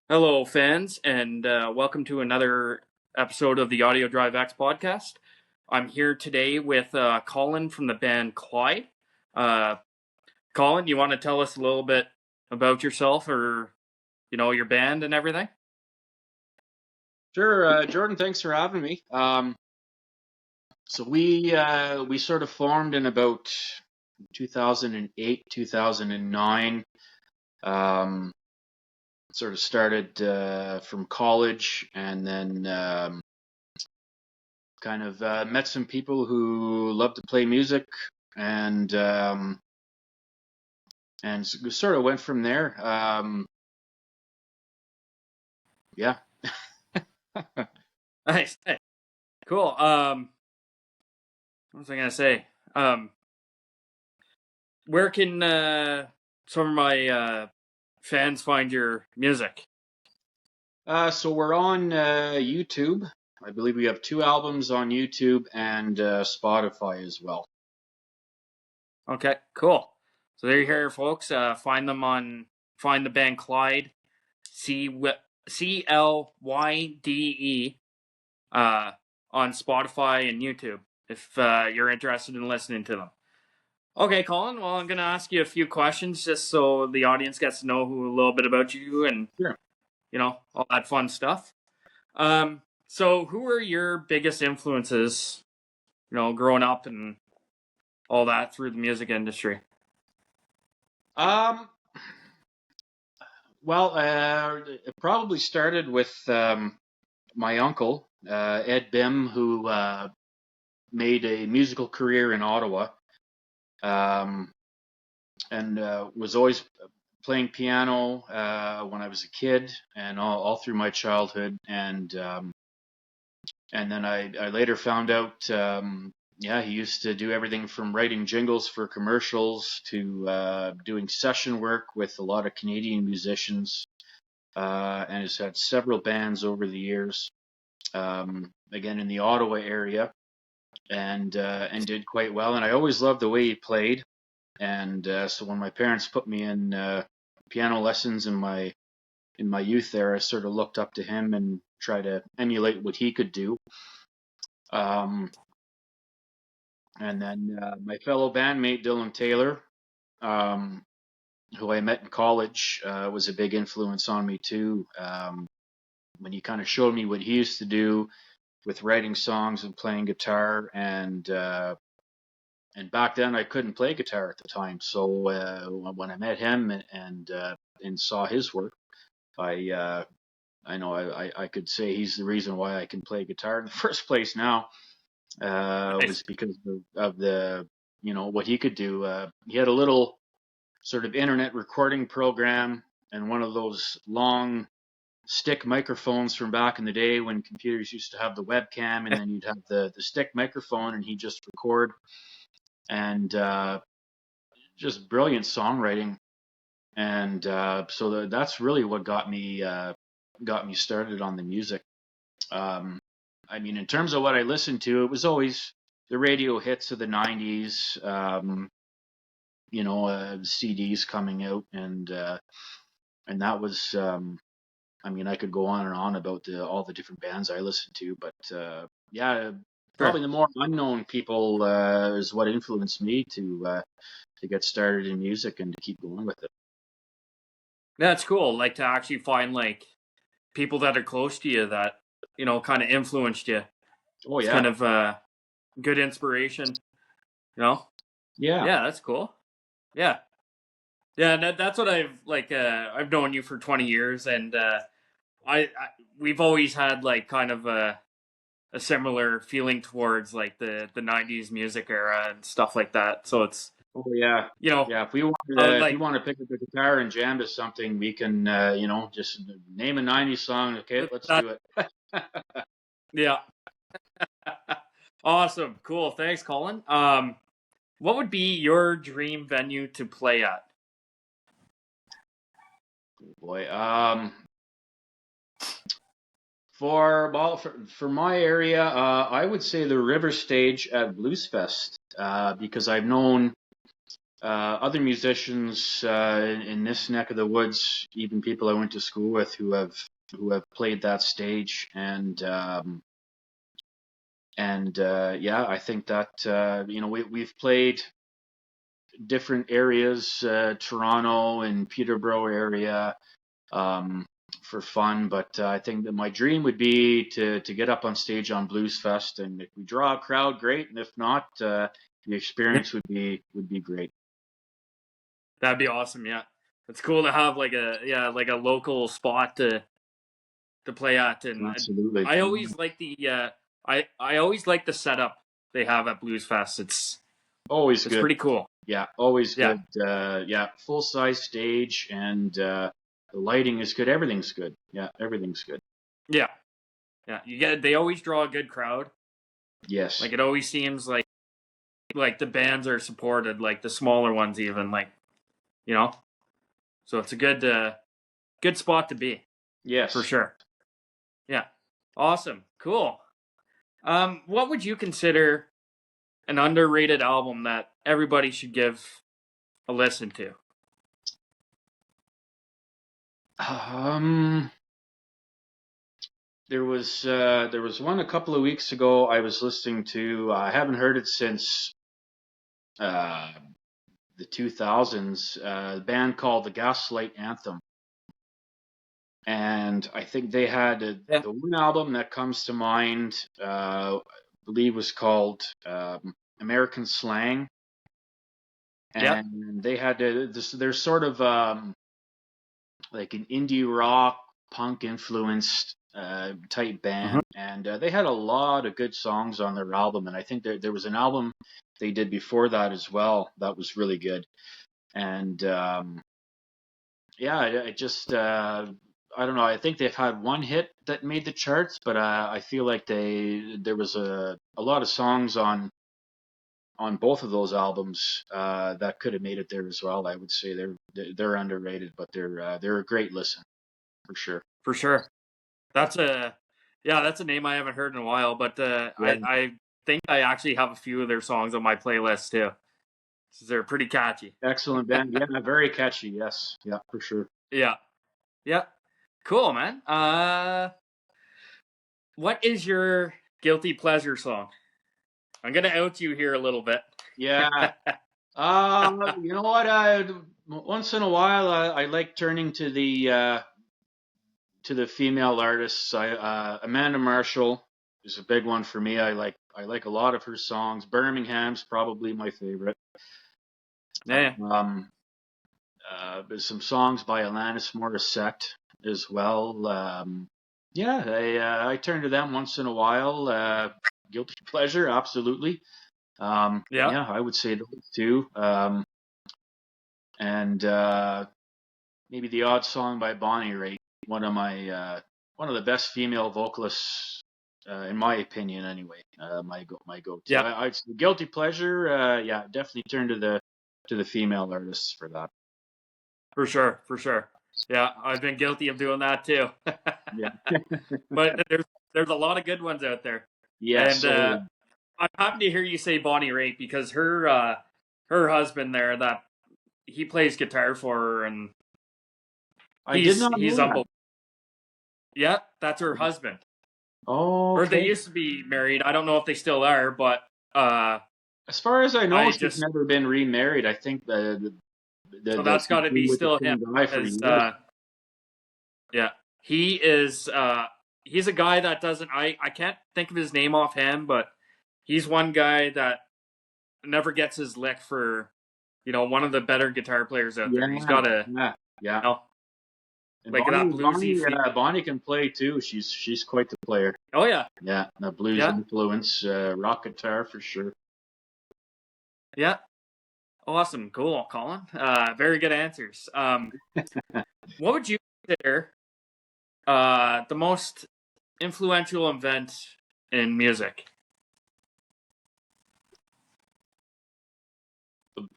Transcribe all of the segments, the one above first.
Hello, fans, and welcome to another episode of the Audio Drive X podcast. I'm here today with Colin from the band Clyde. Uh, Colin, you want to tell us a little bit about yourself or, your band and everything? Sure, Jordan. Thanks for having me. So we sort of formed in about 2008, 2009. Um, Sort of started from college, and then kind of met some people who love to play music, and sort of went from there. Yeah. Nice. Cool. What was I going to say? Where can some of my fans find your music? So we're on YouTube. I believe we have 2 albums on YouTube and Spotify as well. Okay, cool. So there you hear, folks. Find the band Clyde, CLYDE, on Spotify and YouTube if you're interested in listening to them. Okay, Colin. Well, I'm going to ask you a few questions just so the audience gets to know a little bit about you and Sure. all that fun stuff. So who are your biggest influences? Growing up and all that through the music industry. Um, well, it probably started with my uncle, Ed Bim, who made a musical career in Ottawa, um, and was always playing piano when I was a kid and all through my childhood. And then I later found out, yeah, he used to do everything from writing jingles for commercials to doing session work with a lot of Canadian musicians, and has had several bands over the years, again in the Ottawa area, and did quite well. And I always loved the way he played. And so when my parents put me in piano lessons in my youth there, I sort of looked up to him and tried to emulate what he could do. Um, and then my fellow bandmate Dylan Taylor, um, who I met in college, was a big influence on me too. When he kind of showed me what he used to do with writing songs and playing guitar, and back then I couldn't play guitar at the time. So when I met him and saw his work, I know I could say he's the reason why I can play guitar in the first place now. Nice. Was because of the what he could do. He had a little sort of internet recording program and one of those long stick microphones from back in the day when computers used to have the webcam, and then you'd have the stick microphone, and he'd just record. And just brilliant songwriting. And so that's really what got me started on the music. I mean, in terms of what I listened to, it was always the radio hits of the 90s, CDs coming out, and that was, I mean, I could go on and on about all the different bands I listened to, but yeah, Sure. probably the more unknown people is what influenced me to get started in music and to keep going with it. That's cool. Like to actually find like people that are close to you that kind of influenced you. Oh It's kind yeah, of good inspiration. You know. yeah. Yeah, that's cool. Yeah, yeah. That's what I've like. I've known you for 20 years, and I we've always had like kind of a similar feeling towards like the 90s music era and stuff like that. So it's Oh yeah, you know yeah. If you like want to pick up the guitar and jam to something, we can just name a '90s song. Okay, let's that. do it. Yeah. Awesome. Cool. Thanks, Colin. What would be your dream venue to play at? Boy, for my area, I would say the River Stage at Blues Fest, because I've known other musicians in this neck of the woods, even people I went to school with who have played that stage, and yeah, I think that we've played different areas, Toronto and Peterborough area, um, for fun. But I think that my dream would be to get up on stage on Blues Fest, and if we draw a crowd, great, and if not, the experience would be great. That'd be awesome. Yeah, it's cool to have like a local spot to play at, and Absolutely. I always like I always like the setup they have at Blues Fest. Always It's good. pretty cool. Yeah, always Yeah, good. Yeah, full size stage, and the lighting is good. Everything's good. Yeah, everything's good. yeah, yeah. They always draw a good crowd. Yes. Like it always seems like the bands are supported, like the smaller ones even, like you know. So it's a good spot to be for Yes. sure. Yeah, awesome, cool. What would you consider an underrated album that everybody should give a listen to? Um, there was one a couple of weeks ago I was listening to. I haven't heard it since uh, the 2000s. A band called the Gaslight Anthem, and I think they had Yeah, the one album that comes to mind. I believe was called American Slang, yep, and they had this. They're sort of like an indie rock punk influenced type hmm band, and they had a lot of good songs on their album. And I think there was an album they did before that as well that was really good. And yeah, I just I don't know. I think they've had one hit that made the charts, but I feel like there was a lot of songs on both of those albums that could have made it there as well. I would say they're underrated, but they're a great listen for sure. for sure. That's a that's a name I haven't heard in a while, but Yeah, I think I actually have a few of their songs on my playlist too. They're pretty catchy. excellent band. Yeah, very catchy. Yes, yeah, for sure. Yeah, yeah, cool, man. What is your guilty pleasure song? I'm gonna out you here a little bit. Yeah. You know what? Once in a while, I like turning to the female artists. Amanda Marshall is a big one for me. I like a lot of her songs. Birmingham's probably my favorite. Yeah, Um, there's some songs by Alanis Morissette as well. Yeah, I turn to them once in a while. Guilty pleasure, absolutely. yeah, Yeah, I would say those two. And maybe the odd song by Bonnie Raitt, one of the best female vocalists in my opinion, anyway. My go-to. yeah, I'd say guilty pleasure. Yeah, definitely turn to the female artists for that. for sure, for sure. Yeah, I've been guilty of doing that too. Yeah. But there's a lot of good ones out there, Yes. and Oh, yeah. I'm happy to hear you say Bonnie Raitt because her husband there that he plays guitar for her and I did not he's know that. unbelievable. Yeah, that's her husband. Oh, Or they okay. used to be married. I don't know if they still are, but As far as I know, I she's just never been remarried. I think so that's got she's to been be with the still him. same guy for As years. yeah, he is. He's a guy that doesn't. I can't think of his name offhand, but he's one guy that never gets his lick for one of the better guitar players out there. He's Yeah, got a yeah, yeah. And like that Bonnie, bluesy Bonnie, feel. Bonnie can play too. She's quite the player. Oh yeah, Yeah, the blues yeah, influence, rock guitar for sure. yeah. Awesome, cool, Colin. Very good answers. What would you consider the most influential event in music?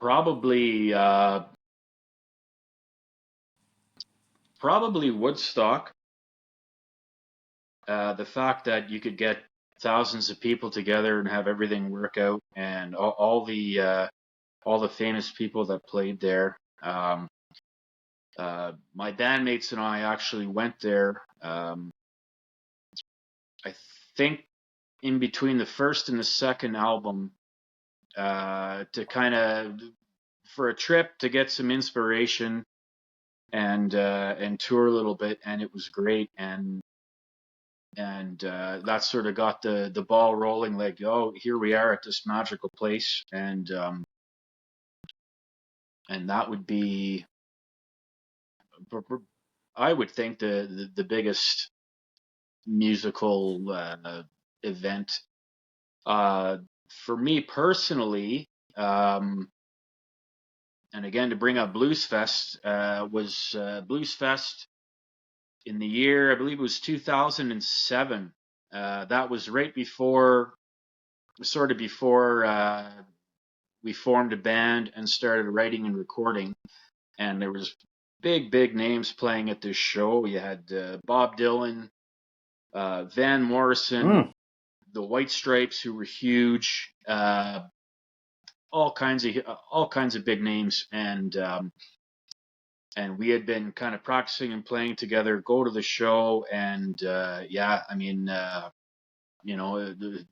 Probably, probably Woodstock. The fact that you could get thousands of people together and have everything work out, and all the famous people that played there. My bandmates and I actually went there. I think in between the first and the second album, to kind of for a trip to get some inspiration and tour a little bit, and it was great. And that sort of got the ball rolling. Like, oh, here we are at this magical place, and that would be, I would think, the biggest musical event. For me personally, and again to bring up Blues Fest, was Blues Fest in the year, I believe it was 2007. That was right before, sort of before we formed a band and started writing and recording. And there was big names playing at this show. We had Bob Dylan, Van Morrison, the White Stripes, who were huge, all kinds of big names, and we had been kind of practicing and playing together. Go to the show, and yeah, I mean,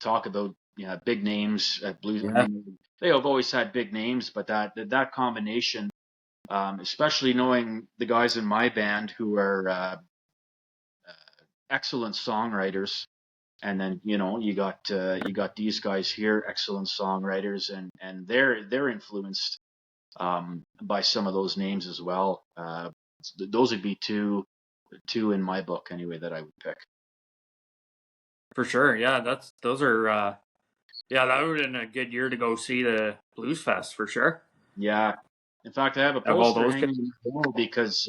talk about big names at blues. I Yeah, mean, they have always had big names, but that combination, especially knowing the guys in my band who are excellent songwriters. And then you got these guys here, excellent songwriters, and they're influenced by some of those names as well. Those would be two in my book anyway that I would pick. for sure. Yeah, those are. Yeah, that would have been a good year to go see the Blues Fest for sure. Yeah, in fact, I have a Of all poster those hanging guys. in the wall because,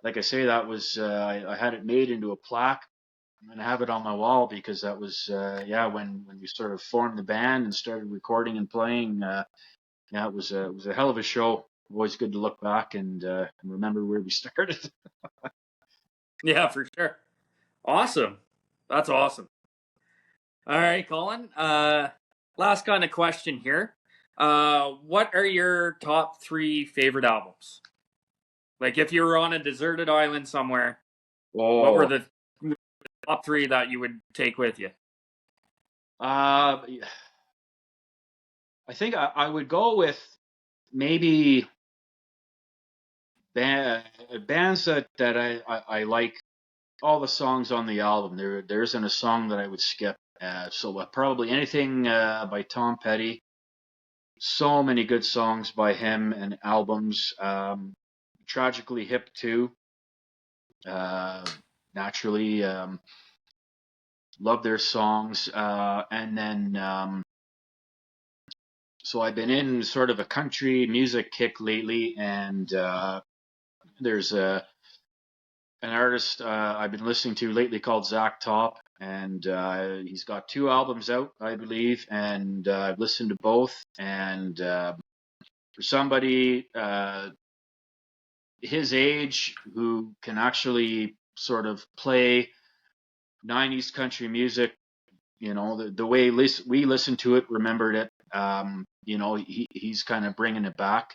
like I say, that was I had it made into a plaque and I have it on my wall because that was when we sort of formed the band and started recording and playing. Yeah, it was a hell of a show. Always good to look back and remember where we started. Yeah, for sure. Awesome. That's awesome. All right, Colin. Last kind of question here. What are your top 3 favorite albums? Like, if you were on a deserted island somewhere, what were Oh, the top 3 that you would take with you? uh, I think I would go with maybe bands that I like all the songs on the album. There isn't a song that I would skip. So probably anything by Tom Petty. So many good songs by him and albums. Tragically Hip too. Uh, naturally, love their songs. And then so I've been in sort of a country music kick lately, and there's an artist I've been listening to lately called Zach Top, and he's got 2 albums out, I believe, and I've listened to both. And for somebody his age who can actually sort of play 90s country music, the way we listened to it, remembered it. He's kind of bringing it back.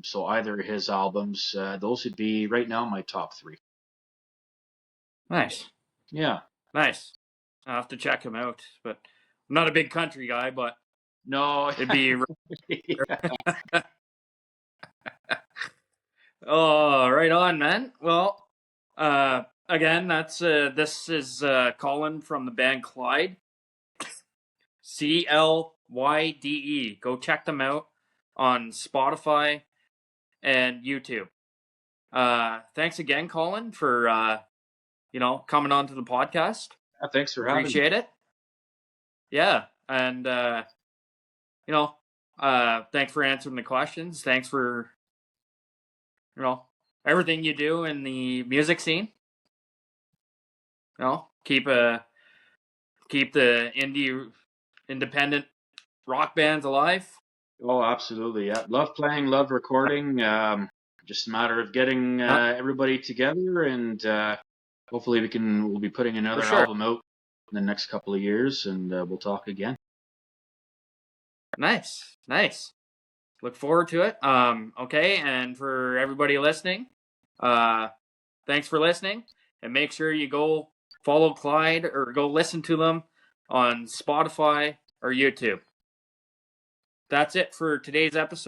So either of his albums, those would be right now my top 3. Nice. Yeah. Nice. I'll have to check him out. But I'm not a big country guy, but No. it'd be. Oh, right on, man. Well, again, this is Colin from the band Clyde. Clyde. Go check them out on Spotify and YouTube. Thanks again, Colin, for coming on to the podcast. Thanks for having me. Appreciate it. Yeah, and thanks for answering the questions. Thanks for everything you do in the music scene. Keep the independent rock bands alive. Oh, absolutely. Yeah. Love playing, love recording. Just a matter of getting Yeah, everybody together, and hopefully we'll be putting for another sure. album out in the next couple of years, and we'll talk again. Nice. look forward to it. Okay, and for everybody listening, thanks for listening, and make sure you go follow Clyde or go listen to them on Spotify or YouTube. That's it for today's episode.